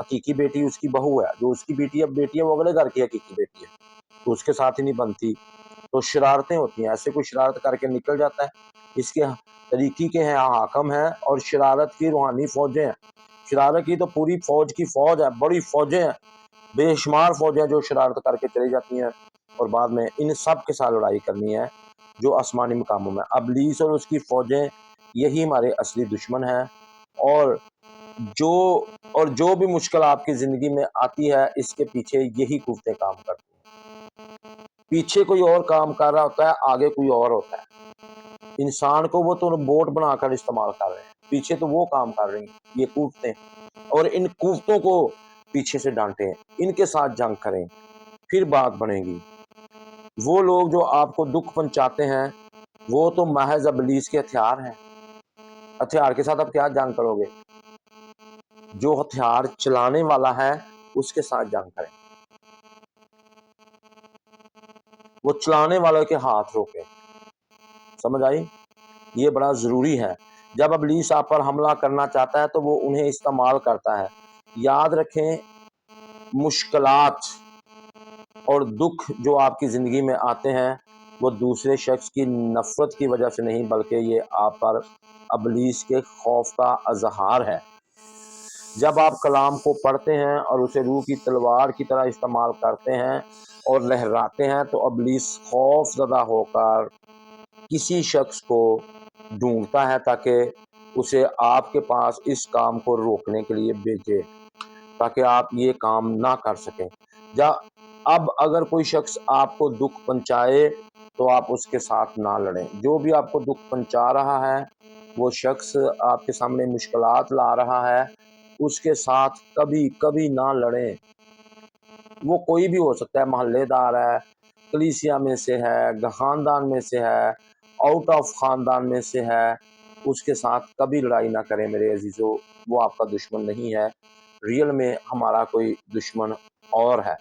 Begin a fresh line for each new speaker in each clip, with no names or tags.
حقیقی بیٹی اس کی بہو ہے، جو اس کی بیٹی اب بیٹی ہے وہ اگلے گھر کی حقیقی بیٹی ہے، تو اس کے ساتھ ہی نہیں بنتی۔ تو شرارتیں ہوتی ہیں، ایسے کوئی شرارت کر کے نکل جاتا ہے، اس کے طریقے کے ہیں حاکم ہیں، اور شرارت کی روحانی فوجیں ہیں۔ شرارت کی تو پوری فوج کی فوج ہے، بڑی فوجیں ہیں، بے شمار فوجیں جو شرارت کر کے چلی جاتی ہیں، اور بعد میں ان سب کے ساتھ لڑائی کرنی ہے جو آسمانی مقاموں میں۔ ابلیس اور اس کی فوجیں یہی ہمارے اصلی دشمن ہیں، اور جو بھی مشکل آپ کی زندگی میں آتی ہے اس کے پیچھے یہی قوتیں کام کرتی ہیں۔ پیچھے کوئی اور کام کر رہا ہوتا ہے، آگے کوئی اور ہوتا ہے۔ انسان کو وہ تو بوٹ بنا کر استعمال کر رہے ہیں، پیچھے تو وہ کام کر رہی ہیں یہ قوتیں، اور ان قوتوں کو پیچھے سے ڈانٹیں، ان کے ساتھ جنگ کریں، پھر بات بنے گی۔ وہ لوگ جو آپ کو دکھ پہنچاتے ہیں وہ تو محض ابلیس کے ہتھیار ہیں۔ ہتھیار کے ساتھ آپ کیا جنگ کرو گے؟ جو ہتھیار چلانے والا ہے اس کے ساتھ جنگ کریں، وہ چلانے والوں کے ہاتھ روکے۔ سمجھ آئی؟ یہ بڑا ضروری ہے۔ جب ابلیس آپ پر حملہ کرنا چاہتا ہے تو وہ انہیں استعمال کرتا ہے۔ یاد رکھیں، مشکلات اور دکھ جو آپ کی زندگی میں آتے ہیں وہ دوسرے شخص کی نفرت کی وجہ سے نہیں، بلکہ یہ آپ پر ابلیس کے خوف کا اظہار ہے۔ جب آپ کلام کو پڑھتے ہیں اور اسے روح کی تلوار کی طرح استعمال کرتے ہیں اور لہراتے ہیں تو ابلیس خوف زدہ ہو کر کسی شخص کو ڈھونڈتا ہے تاکہ اسے آپ کے پاس اس کام کو روکنے کے لیے بھیجے، تاکہ آپ یہ کام نہ کر سکیں۔ اب اگر کوئی شخص آپ کو دکھ پہنچائے تو آپ اس کے ساتھ نہ لڑیں۔ جو بھی آپ کو دکھ پہنچا رہا ہے، وہ شخص آپ کے سامنے مشکلات لا رہا ہے، اس کے ساتھ کبھی کبھی نہ لڑیں۔ وہ کوئی بھی ہو سکتا ہے، محلے دار ہے، کلیسیا میں سے ہے، خاندان میں سے ہے، آؤٹ آف خاندان میں سے ہے، اس کے ساتھ کبھی لڑائی نہ کریں میرے عزیزو۔ وہ آپ کا دشمن نہیں ہے، ریئل میں ہمارا کوئی دشمن اور ہے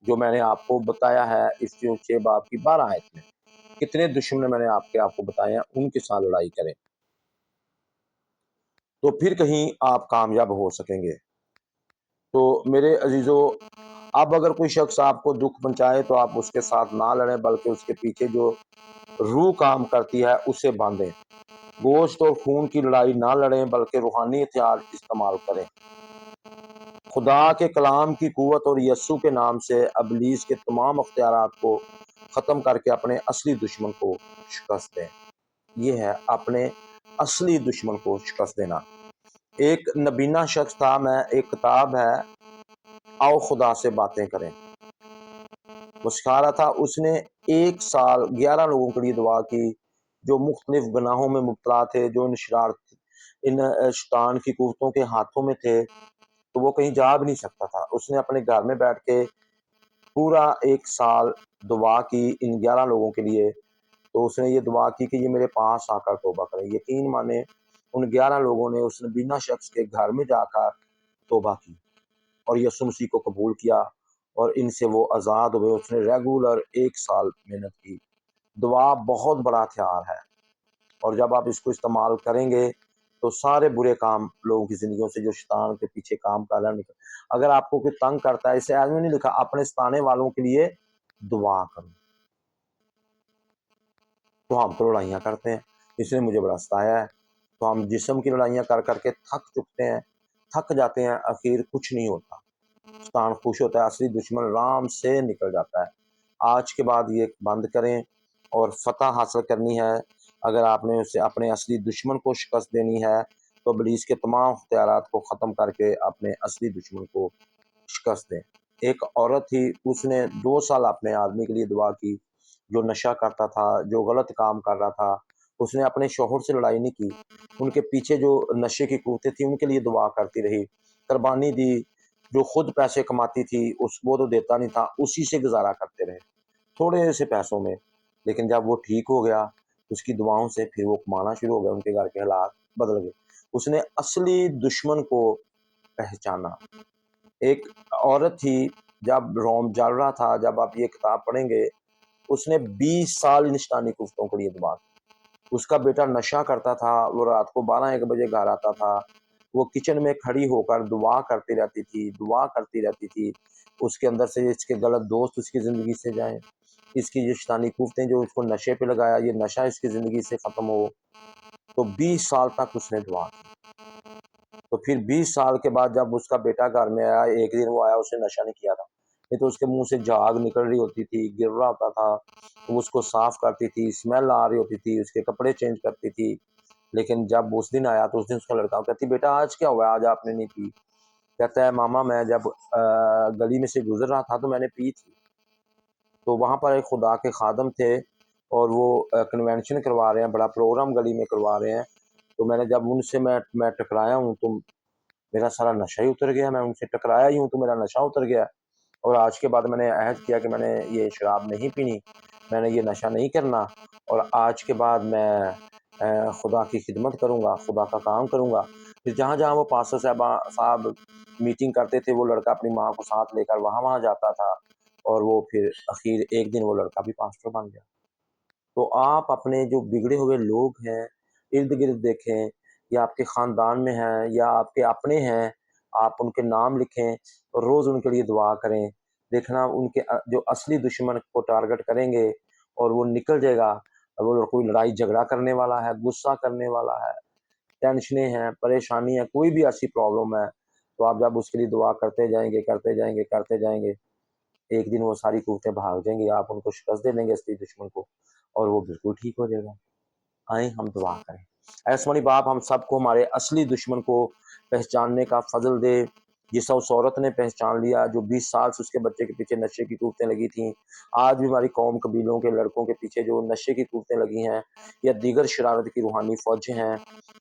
جو میں نے آپ کو بتایا ہے اس 6 باب کی 12 آیت میں۔ کتنے دشمن میں نے آپ کو بتایا، ان کے ساتھ لڑائی کریں تو پھر کہیں آپ کامیاب ہو سکیں گے۔ تو میرے عزیزو، اب اگر کوئی شخص آپ کو دکھ پہنچائے تو آپ اس کے ساتھ نہ لڑیں، بلکہ اس کے پیچھے جو روح کام کرتی ہے اسے باندھیں۔ گوشت اور خون کی لڑائی نہ لڑیں، بلکہ روحانی ہتھیار استعمال کریں۔ خدا کے کلام کی قوت اور یسوع کے نام سے ابلیس کے تمام اختیارات کو ختم کر کے اپنے اصلی دشمن کو شکست دیں۔ یہ ہے اپنے اصلی دشمن کو شکست دینا۔ ایک نبینہ شخص تھا، میں ایک کتاب ہے آؤ خدا سے باتیں کریں، وہ سکھا رہا تھا۔ اس نے 1 سال 11 لوگوں کے لیے دعا کی جو مختلف گناہوں میں مبتلا تھے، جو ان شیطان کی قوتوں کے ہاتھوں میں تھے، تو وہ کہیں جا بھی نہیں سکتا تھا۔ اس نے اپنے گھر میں بیٹھ کے پورا 1 سال دعا کی ان 11 لوگوں کے لیے۔ تو اس نے یہ دعا کی کہ یہ میرے پاس آ کر توبہ کریں۔ یقین مانے ان 11 لوگوں نے اس نبینہ شخص کے گھر میں جا کر توبہ کی اور یسوع مسیح کو قبول کیا، اور ان سے وہ آزاد ہوئے۔ اس نے ریگولر 1 سال محنت کی۔ دعا بہت بڑا ہتھیار ہے، اور جب آپ اس کو استعمال کریں گے تو سارے برے کام لوگوں کی زندگیوں سے جو شیطان کے پیچھے کام کر رہا ہے۔ اگر آپ کو کوئی تنگ کرتا ہے، اسے آدمی نہیں لکھا اپنے ستانے والوں کے لیے دعا کرو، تو ہم تو لڑائیاں کرتے ہیں، اس نے مجھے بڑا ستایا ہے، تو ہم جسم کی لڑائیاں کر کر کے تھک چکتے ہیں، تھک جاتے ہیں، اخیر کچھ نہیں ہوتا، شیطان خوش ہوتا ہے، اصلی دشمن آرام سے نکل جاتا ہے۔ آج کے بعد یہ بند کریں، اور فتح حاصل کرنی ہے۔ اگر آپ نے اسے اپنے اصلی دشمن کو شکست دینی ہے تو ابلیس کے تمام اختیارات کو ختم کر کے اپنے اصلی دشمن کو شکست دیں۔ ایک عورت تھی، اس نے 2 سال اپنے آدمی کے لیے دعا کی جو نشہ کرتا تھا، جو غلط کام کر رہا تھا۔ اس نے اپنے شوہر سے لڑائی نہیں کی، ان کے پیچھے جو نشے کی قوتیں تھیں ان کے لیے دعا کرتی رہی، قربانی دی، جو خود پیسے کماتی تھی وہ تو دیتا نہیں تھا، اسی سے گزارا کرتے رہے تھوڑے سے پیسوں میں۔ لیکن جب وہ ٹھیک ہو گیا اس کی دعاؤں سے، پھر وہ کمانا شروع ہو گیا، ان کے گھر کے حالات بدل گئے۔ اس نے اصلی دشمن کو پہچانا۔ ایک عورت تھی، جب روم جل رہا تھا، جب آپ یہ کتاب پڑھیں گے، اس نے 20 سال ان شیطانی کفتوں کے لیے دعا کی۔ اس کا بیٹا نشہ کرتا تھا، وہ رات کو 12-1 بجے گھر آتا تھا، وہ کچن میں کھڑی ہو کر دعا کرتی رہتی تھی اس کے اندر سے اس کے غلط دوست اس کی زندگی سے جائیں، اس کی یہ شیطانی کوفتیں جو اس کو نشے پہ لگایا یہ نشہ اس کی زندگی سے ختم ہو۔ تو 20 سال تک اس نے دعا کی۔ تو پھر 20 سال کے بعد جب اس کا بیٹا گھر میں آیا، ایک دن وہ آیا، اس نے نشہ نہیں کیا تھا، نہیں تو اس کے منہ سے جھاگ نکل رہی ہوتی تھی، گر رہا ہوتا تھا، وہ اس کو صاف کرتی تھی، اسمیل آ رہی ہوتی تھی، اس کے کپڑے چینج کرتی تھی۔ لیکن جب اس دن آیا تو اس دن اس کا لڑکا کہتی بیٹا آج کیا ہوا، آج آپ نے نہیں پی؟ کہتا ہے ماما میں جب گلی میں سے گزر رہا تھا تو میں نے پی تھی۔ تو وہاں پر ایک خدا کے خادم تھے اور وہ کنونشن کروا رہے ہیں، بڑا پروگرام گلی میں کروا رہے ہیں، تو میں نے جب ان سے میں ٹکرایا ہوں تو میرا سارا نشہ ہی اتر گیا، میں ان سے ٹکرایا ہی ہوں تو میرا نشہ اتر گیا، اور آج کے بعد میں نے عہد کیا کہ میں نے یہ شراب نہیں پینی، میں نے یہ نشہ نہیں کرنا، اور آج کے بعد میں خدا کی خدمت کروں گا، خدا کا کام کروں گا۔ پھر جہاں جہاں وہ پاسٹر صاحب میٹنگ کرتے تھے وہ لڑکا اپنی ماں کو ساتھ لے کر وہاں جاتا تھا، اور وہ پھر اخیر ایک دن وہ لڑکا بھی پاسٹر بن گیا۔ تو آپ اپنے جو بگڑے ہوئے لوگ ہیں ارد گرد دیکھیں، یا آپ کے خاندان میں ہیں یا آپ کے اپنے ہیں، آپ ان کے نام لکھیں اور روز ان کے لیے دعا کریں، دیکھنا ان کے جو اصلی دشمن کو ٹارگٹ کریں گے اور وہ نکل جائے گا، وہ کوئی لڑائی جھگڑا کرنے والا ہے، غصہ کرنے والا ہے، ٹینشنیں ہیں، پریشانی ہے، کوئی بھی ایسی پرابلم ہے، تو آپ جب اس کے لیے دعا کرتے جائیں گے ایک دن وہ ساری قوتیں بھاگ جائیں گی، آپ ان کو شکست دے دیں گے اصلی دشمن کو، اور وہ بالکل ٹھیک ہو جائے گا۔ آئیں ہم دعا کریں۔ اے آسمانی باپ ہم سب کو ہمارے اصلی دشمن کو پہچاننے کا فضل دے، جس اس عورت نے پہچان لیا جو 20 سال سے اس کے بچے کے پیچھے نشے کی قوتیں لگی تھیں، آج بھی ہماری قوم قبیلوں کے لڑکوں کے پیچھے جو نشے کی قوتیں لگی ہیں یا دیگر شرارت کی روحانی فوجیں ہیں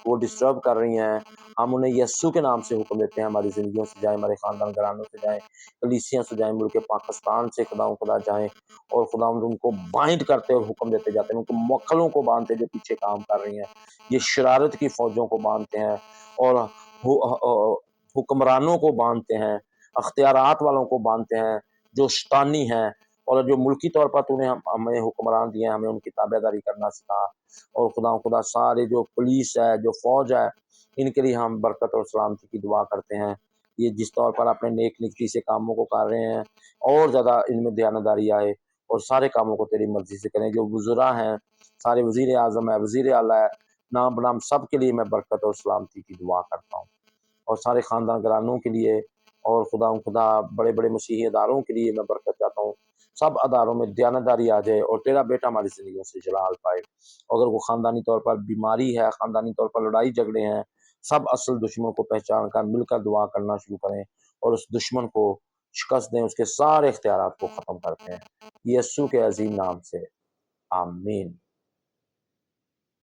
وہ ڈسٹرب کر رہی ہیں، ہم انہیں یسوع کے نام سے حکم دیتے ہیں ہماری زندگیوں سے جائیں، ہمارے خاندان گھرانوں سے جائیں، کلیسیاں سے جائیں، ملک پاکستان سے خدا جائیں، اور خدا ان کو بائنڈ کرتے اور حکم دیتے جاتے ہیں، ان کو مکھلوں کو باندھتے جو پیچھے کام کر رہی ہیں، یہ شرارت کی فوجوں کو باندھتے ہیں اور حکمرانوں کو باندھتے ہیں، اختیارات والوں کو باندھتے ہیں جو شیطانی ہیں، اور جو ملکی طور پر تو نے ہمیں حکمران دیے ہیں، ہمیں ان کی تابع داری کرنا سکھا، اور خدا سارے جو پولیس ہے جو فوج ہے ان کے لیے ہم برکت اور سلامتی کی دعا کرتے ہیں، یہ جس طور پر اپنے نیک نکتی سے کاموں کو کر رہے ہیں اور زیادہ ان میں دیانتداری آئے اور سارے کاموں کو تیری مرضی سے کریں، جو وزراء ہیں، سارے وزیر اعظم ہے، وزیر اعلیٰ ہے، نام بنام سب کے لیے میں برکت اور سلامتی کی دعا کرتا ہوں، اور سارے خاندان گرانوں کے لیے اور خدا بڑے بڑے مسیحی اداروں کے لیے میں برکت چاہتا ہوں، سب اداروں میں دیانتداری آ جائے اور تیرا بیٹا ہماری زندگیوں سے جلال پائے، اگر وہ خاندانی طور پر بیماری ہے، خاندانی طور پر لڑائی جھگڑے ہیں، سب اصل دشمن کو پہچان کر مل کر دعا کرنا شروع کریں اور اس دشمن کو شکست دیں، اس کے سارے اختیارات کو ختم کرتے ہیں، یسوع کے عظیم نام سے آمین۔